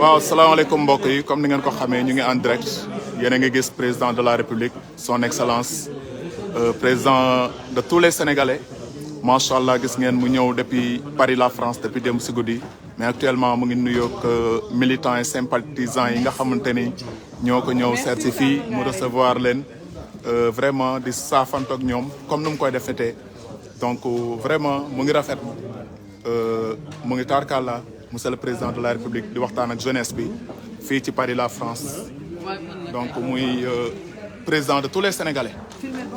waaw salaamaaleykum mbokk yi comme ni ngeen ko xamee ñu ngi en direct yéen a ngi gis président de la république son excellence président de tous les sénégalais macha allah gis ngeen mu ñëw depuis Paris la France depuis démb si guddi mais actuellement mu ngi nuyoog militants et sympathisants yi nga xamante ni ñoo ko ñëw seet si fii mu recevoir leen vraiment di saafantoog ñoom comme nu mu koy defetee donc vraiment mu ngi rafet mu ngi tarkalla monsieur le président de la république di waxtaan ak jeunesse bi fii ci Paris la France donc muy président de tous les sénégalais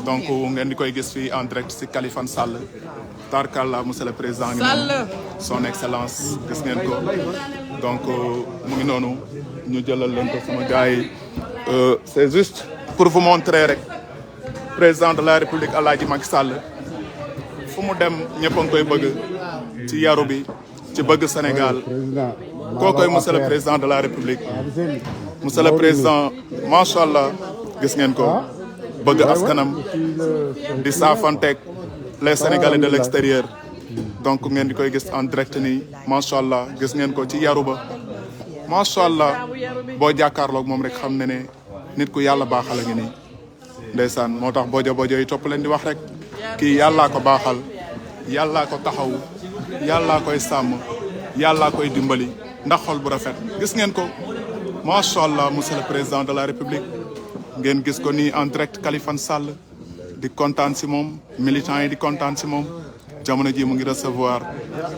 donc ngeen di koy gis fii en direct si Kaliphone Sall tarkalla monsieur le président ngi noonu son excellence gis ngeen ko donc mu ngi noonu ñu jëlal leen ko sama gars yi c'est juste pour vous montrer rek président de la république Alaaji Macky Sall fu mu dem ñëpp a ngi koy bëgg ci yaru bi ci bëgg Sénégal kookoy monsieur le président de la république monsieur le président macha allah gis ngeen ko bëgg askanam di saafanteeg les sénégalais de l'extérieur donc ngeen di koy gis en direct nii macha allah gis ngeen ko ci yaru ba macha allah boo jàkkaarloog moom rek xam ne ne nit ku yàlla baaxal a ngi nii ndeysaan moo tax bojo yi topp leen di wax rek kii yàllaa ko baaxal yàllaa ko taxaw yàllaa koy sàmm yàllaa koy dimbali ndax xol bu rafet gis ngeen ko macha allah monsieur le président de la république ngeen gis ko nii en direct Kaliphone Sall di kontaan si moom militants yi di kontaan si moom jamono ji mu ngi recevoir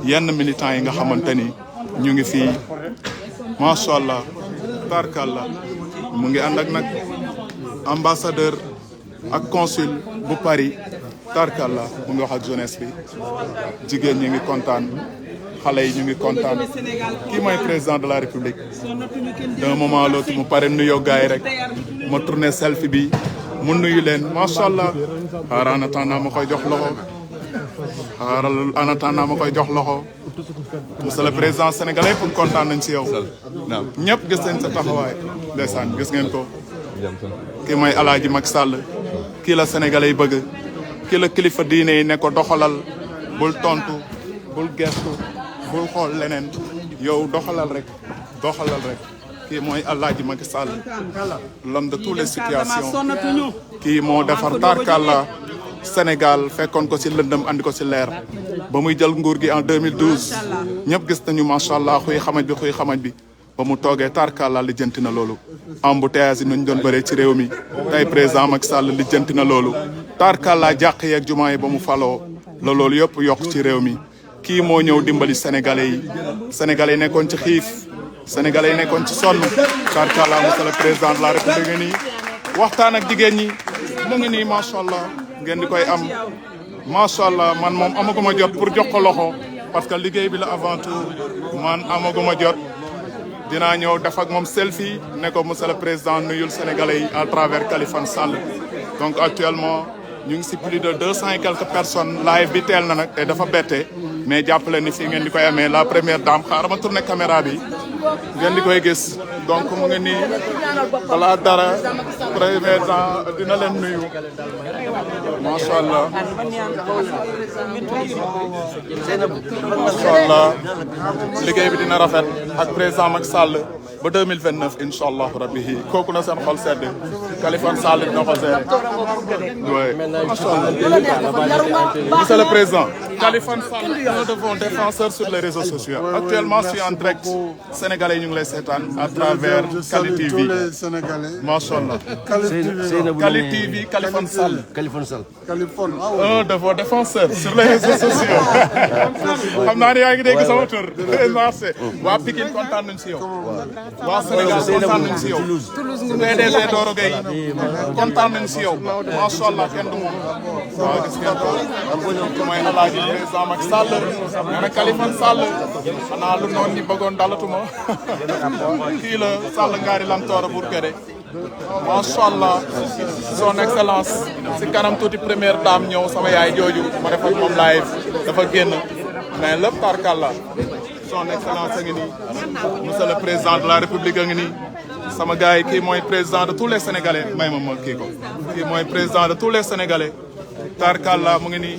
yenn militants yi nga xamante ni ñu ngi fii macha allah tarkalla mu ngi ànd ak nag ambassadeur ak consul bu Paris tarkalla mu ngi wax ak jeunesse bi jigéen ñi ngi kontaan xale yi ñu ngi kontaan kii mooy président de la république d'un moment à l'autre mu pare nuyoo gaay rek ma tourné selfie bi mu nuyu leen macha allah xaaral en attendant ma koy jox loxo xaaral en attendant ma koy jox loxo monsieur le président sénégalais pour kontaan nañ si yow ñëpp gis nañ sa taxawaay ndeysaan gis ngeen ko kii mooy Alaaji Macky Sall kii la sénégalais yi bëgg kii la kilifa diine yi ne ko doxalal bul tontu bul gestu bul xool leneen yow doxalal rek kii mooy Alaaji Macky Sall l'homme de toutes les situations kii moo defar tarkalla Sénégal fekkoon ko ci lëndëm andi ko ci leer ba muy jël nguur gi en 2012 ñëpp gis nañu macha allah xuy xamaj bi ba mu toogee tarkalla lijjanti na loolu embouteillage yi nañ doon bëree ci réew mi tey président Macky Sall lijjanti na loolu tarkalla jàq yeeg jumaa yi ba mu faloo la loolu yëpp yokk ci réew mi kii moo ñëw dimbali sénégalais yi nekkoon ci xiif sénégalais yi nekkoon ci sonn tarkalla monsieur le président de la république ngi nii waxtaan ak jigéen ñi mu ngi nii macha allah ngeen di koy am macha allah man moom amaguma jot pour jox ko loxo parce que liggéey bi la avant tout man amaguma jot dinaa ñëw def ak moom selfie ne ko monsieur le président nuyul sénégalais yi à travers Kaliphone Sall donc actuellement ñu ngi si plus de 200 et quelques personnes live bi teel na nag te dafa bette mais jàppale ni fii ngeen di koy amee la première dame xaaral ma tourné caméra bi ngeen di koy gis donc mu ngi nii balaa dara premier temps dina leen nuyu macha allah macha allah liggéey bi dina rafet ak président Macky Sall ba 2029 incha allah rabbi kooku na seen xol sedd Kaliphone Sall dina ko gérer oui macha allah monsieur le président Kaliphone Sall nous devons défenseur sur les réseaux sociaux actuellement je suis en direct sénégalais ñu ngi lay seetaan à travers Kali TV macha allah Kali TV Kaliphone Sall un de vos défenseurs sur les réseaux sociaux xam naa ne yaa ngi dégg sama tur merci waa Pikine kontaan nañ si yow waa Sénégal kontaan nañ si yow PDG Doro Gueye kontaan nañ si yow macha allah kenn du moom waaw gis ngeen ko mooy Alaaji président Macky Sall nee na Kaliphone Sall xanaa lu noonu ñi bëggoon dalatuma kii la Sall ngaari lam toora pour kede macha allah son excellence si kanam tuuti première dame ñëw sama yaay jooju ma def ak moom live dafa génn mais lépp tarkalla son excellence a ngi nii monsieur le président de la république a ngi nii sama gars yi kii mooy président de tous les sénégalais may ma kii ko kii mooy président de tous les sénégalais tarkalla mu ngi nii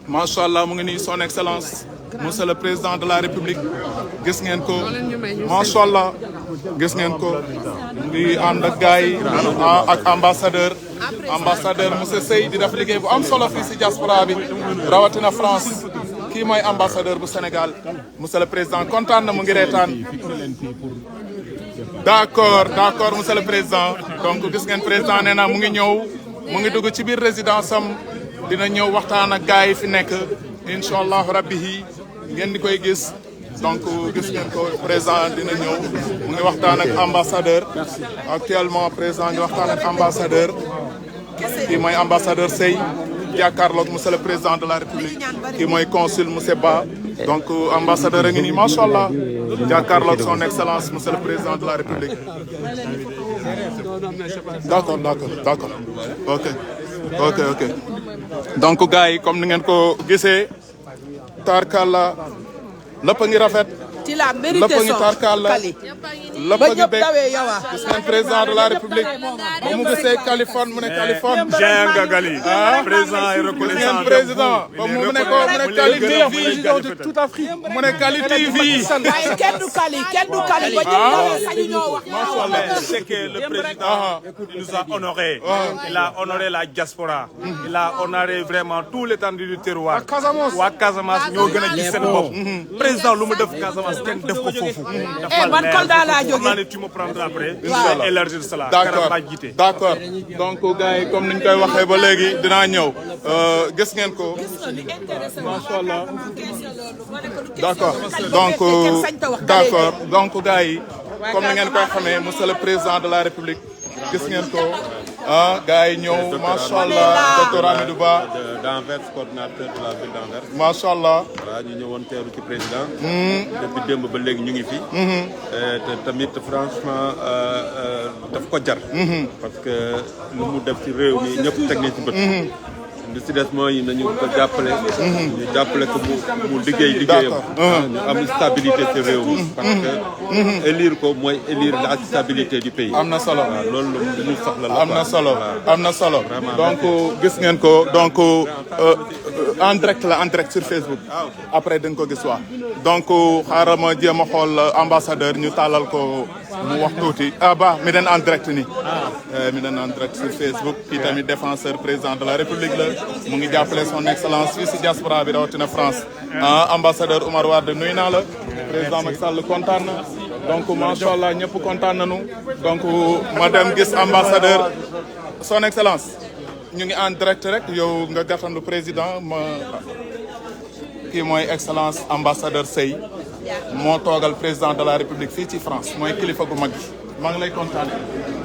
macha allah mu ngi nii son excellence monsieur le président de la république gis ngeen ko macha allah gis ngeen ko ngi ànd ak gars yi ak ambassadeur monsieur Sey di def liggéey bu am solo fii si diaspora bi rawatina France kii mooy ambassadeur bu Sénégal monsieur le président kontaan na mu ngi reetaan d'accord monsieur le président donc gis ngeen président nee na mu ngi ñëw mu ngi dugg ci biir résidence am dina ñëw waxtaan ak gars yi fi nekk incha allah rabbi ngeen di koy gis donc gis ngeen ko président dina ñëw mu ngi waxtaan ak ambassadeur actuellement président ngi waxtaan ak ambassadeur kii mooy ambassadeur Sey jàkkaarloog monsieur le président de la république kii mooy consul monsieur Ba donc ambassadeur a ngi nii macha allah jàkkaarloog son excellence monsieur le président de la république d'accord ok donc gars yi comme ni ngeen ko gisee tarkalla lépp a ngi rafet ci la mérité son Kali lépp a ngi bég gis ngeen président de la république ba mu gisee Californie mu ne Californie Jenga Gali président est reconnaissant président ba mu ne ko mu ne Kali TV toute Afrique mu ne Kali TV waaye kenn du Kali ba ñu sañu ñoo wax c'est que le président nous a honoré il a honoré la diaspora il a honoré vraiment tout l'étendue du terroir waa Casamance ñoo gën a gis seen bopp président lu mu def Casamance kenn def ko foofu man Kolda laa jógee tu me prendras après élargir cela d'accord donc gars yi comme niñ koy waxee ba léegi dinaa ñëw gis ngeen ko macha allah d'accord donc gars yi comme ni ngeen koy xamee monsieur le président de la république gis ngeen ko gars yi ñëw macha allah docteur Amidou Ba d'Anvers coordinateur de la ville d'Anvers. macha allah. voilà ñu ñëwoon teeru ci président. depuis démb ba léegi ñu ngi fi. te tamit franchement daf ko jar. parce que lu mu def ci réew mi ñëpp teg nañ ci bët. li si des mooy nañu ko jàppale. ñu jàppale ko mu liggéey liggéeyam. ñu am stabilité ci réew mi. parce que élire ko mooy élire la stabilité du pays. am na solo waaw loolu lu ñu soxla la. am na solo donc gis ngeen ko donc en direct sur Facebook. après dañ ko gis waa donc xaaral ma jéem a xool ambassadeur ñu tàllal ko mu wax tuuti ba mi den en direct ni mi den en direct sur Facebook kii tamit défenseur président de la République la mu ngi jàppale son excellence fii si diaspora bi rawatina France ambassadeur Oumar Wade nuyu naa la président Macky Sall kontaan na donc macha allah ñëpp kontaan nañu donc ma dem gis ambassadeur son excellence ñu ngi en direct rek yow nga gàttandu président ma kii mooy excellence ambassadeur Sey moo toogal président de la République fii ci France mooy kilifa gu mag gi maa ngi lay kontaan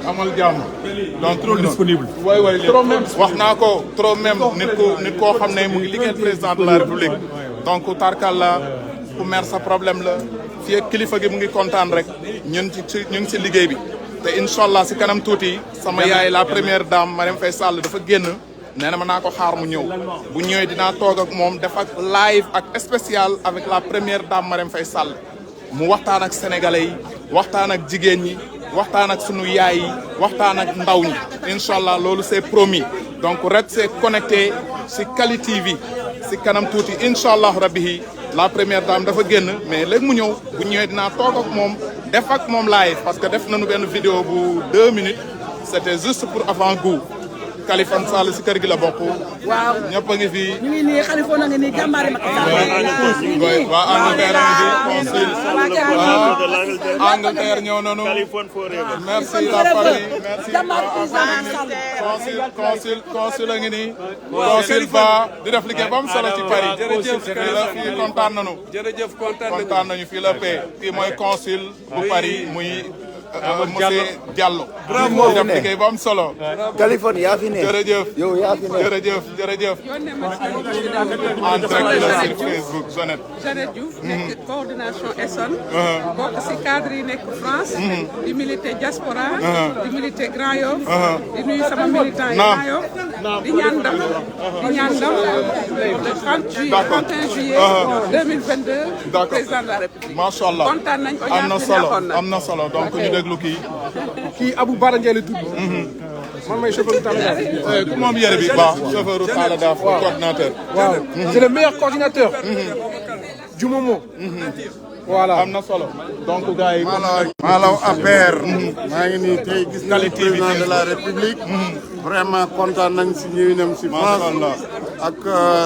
amal jàmm donc trop disponible way trop même wax naa ko trop même nit koo xam ne mu ngi liggéeyal président de la République donc tarkal la ku mer sa problème la fii ak kilifa gi mu ngi kontaan rek ñu ngi ci liggéey bi te incha allah si kanam tuuti sama yaay la première dame Marième Faye Sall dafa génn nee na ma naa ko xaar mu ñëw bu ñëwee dinaa toog ak moom def ak live ak spécial avec la première dame Marième Faye Sall mu waxtaan ak sénégalais yi waxtaan ak jigéen ñi waxtaan ak sunu yaay yi waxtaan ak ndaw ñi incha allah loolu c'est promis donc restez connecté si Kali TV si kanam tuuti incha allah rabbi la première dame dafa génn mais léegi mu ñëw bu ñëwee dinaa toog ak moom def ak moom live parce que def nañu benn vidéo bu 2 minutes c'était juste pour avant-goût Khalifa Sall si kër gi la bokk. waaw ñëpp a ngi fi. ñu ngi nii Khalifa na nga nii jàmbaari Macky Sall. waa Angleterre a ngi fi consul. Angleterre ñëw nañu. merci la famille merci consul a ngi nii. consul ba di def liggéey ba am solo ci Paris. jërëjëf fii kontaan nañu. jërëjëf kontaan nañu fii la paix. fii mooy consul bu Paris muy. monsieur Diallo. bravo def liggéey ba am solo. Californie yaa fi ne. jërëjëf yow yaa fi ne. jërëjëf. en direct la sur Facebook Jeannette. Jeannette Diouf nekk coordination Essonne. bokk si cadre yi nekk France. di militer diaspora. di militer Grand Yoff. di nuyu sama militant yi Grand Yoff. di ñaan ndam le 30 juillet 31 juillet 2022. d'accord président de la République. macha allah kontaan nañ ko am na solo donc ñu déglu kii. kii Abou Bara Ndiaye la tudd. man may chauffeur Talla Daf. ku moom yére bi baax chauffeur Talla Daf coordinateur. waaw c'est le meilleur coordinateur. du moment. voilà am na solo. donc gars yi. Malaw APR. maa ngi nii tey gis nañu président de la république. vraiment kontaan nañ si ñëwinam si France. ak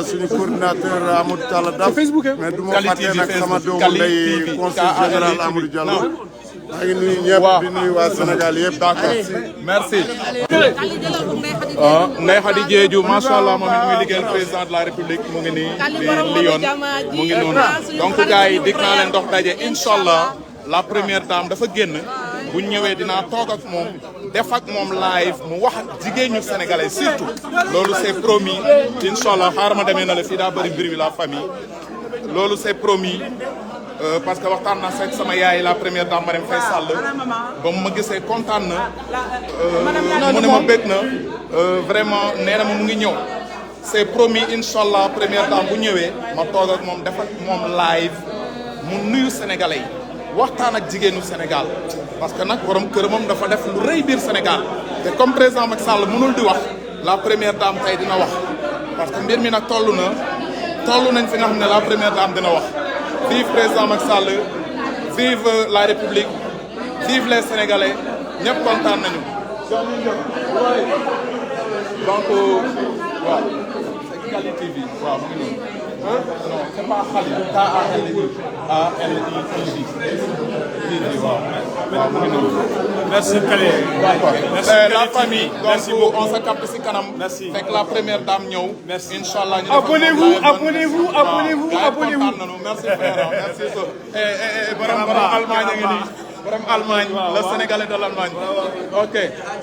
suñu coordinateur Amadou Talla Daf. Facebook mais du ma fàtte nag sama doomu ndey consul général Amadou Diallo. maa ngi nuyu ñëpp di nuyu waa Sénégal yëpp. d'accord merci. Ndeye Khady Diédhiou macha allah moom it muy liggéeyal président de la république mu ngi nii di Lyon mu ngi noonu. donc gars yi dig naa leen dox daje incha allah la première dame dafa génn bu ñëwee dinaa toog ak moom def ak moom live mu wax ak jigéen ñu sénégalais surtout loolu c'est promis incha allah xaaral ma demee na la fii daa bëri mbir mi la famille loolu c'est promis. parce que waxtaan naa fekk sama yaay la première dame Marème Faye Sall ba mu ma gisee kontaan na mu ne ma bég na vraiment nee na ma mu ngi ñëw c'est promis incha allah première dame bu ñëwee ma toog ak moom def ak moom live mu nuyu sénégalais yi waxtaan ak jigéenu Sénégal parce que nag borom kër moom dafa def lu rëy biir Sénégal te comme président Macky Sall mënul di wax la première dame tey dina wax parce que mbir mi nag toll nañ fi nga xam ne la première dame dina wax. Vive président Macky Sall, vive la République, vive les Sénégalais, ñëpp kontaan nañu. donc waaw c'est Kali TV waaw mu ngi noonu. non c'est pas Kali K-A-L-I TV waaw mu ngi noonu. Merci Kali. Merci la famille. Merci beaucoup on se capte si kanam. Merci. fekk la première dame ñëw. Merci inchallah ñu abonnez-vous. merci frère merci so borom Allemagne ngi nii borom Allemagne le Sénégalais de l'Allemagne. ok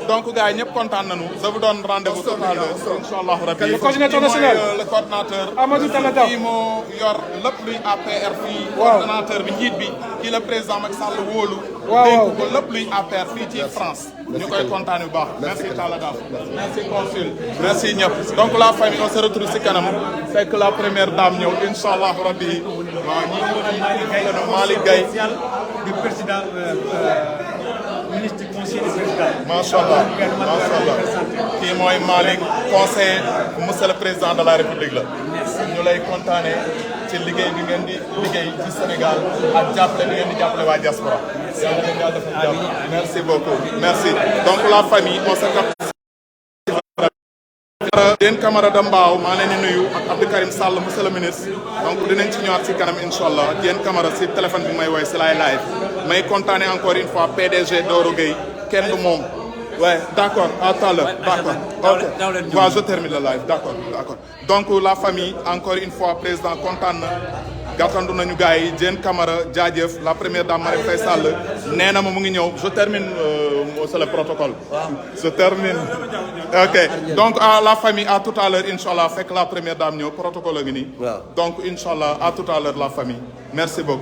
donc gars yi ñëpp kontaan nañu. je vous donne rendez-vous tout à l'heure inchallah rabbi. le coordinateur national le coordinateur. Amadou Talla Daf kii moo yor lépp luy APR fii. coordinateur bi njiit bi kii la président Macky Sall wóolu. dénk ko lépp luy APR fii ci France. ñu koy kontaan bu baax. merci Talla Daf merci consul. merci ñëpp donc la famille on se retrouve si kanam fekk la première dame ñëw inchallah rabbi. waaw ñi Malick Gaye du président ministre du conseil du président. macha allah macha allah kii mooy Malick conseiller monsieur le président de la république la. ñu lay kontaanee ci liggéey bi ngeen di liggéey ci Sénégal ak jàppale bi ngeen di jàppale waa diaspora. yàlla na yàlla defal jàmm merci beaucoup merci donc la famille on se capte. Diène Camara de Mbao maa leen di nuyu ak Abdou Karim Sall monsieur le ministre donc dinañ ci ñëwaat ci kanam incha allah Diène Camara si téléphone bi may woy si laay live may kontaane encore une fois PDG Doro Gueye kenn du moom ouais d'accord à tout à l'heure d'accord ok waaw je termine le live d'accord donc la famille encore une fois président kontaan na gàttandu nañu gars yi Diène Camara jaajëf la première dame Marème Faye Sall nee na ma mu ngi ñëw je termine c'est le protocole je termine ok donc à la famille à tout à l'heure inchallah fekk la première dame ñëw protocole a ngi nii donc inchallah à tout à l'heure la famille merci beaucoup